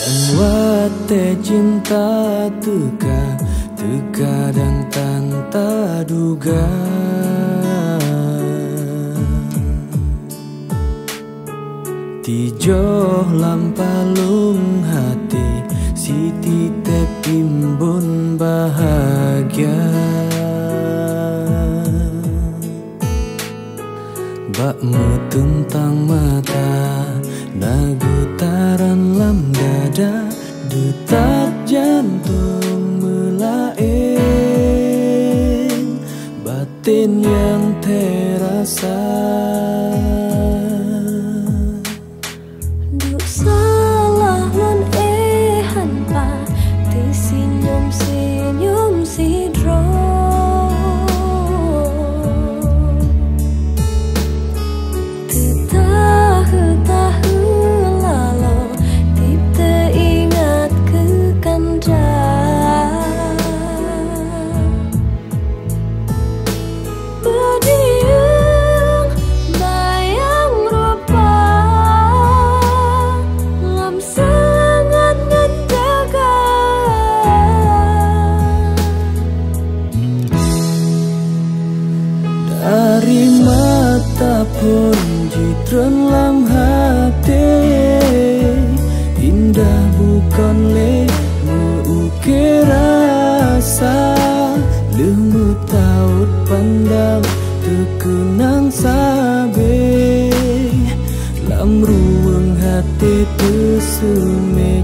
Wate cinta terkadang tanpa duga. Tijoh lampalung hati Siti tepimbun bahagia. Bakmu tuntang mata nagutaran lam dada, detak jantung melaing, batin yang terasa. Duk salah lon hanpa, ti senyum sidro. Dari mata pun jitron lam hati, indah bukan lemu ukir rasa. Lemu taut pandang terkenang sabe, lam ruang hati tersume.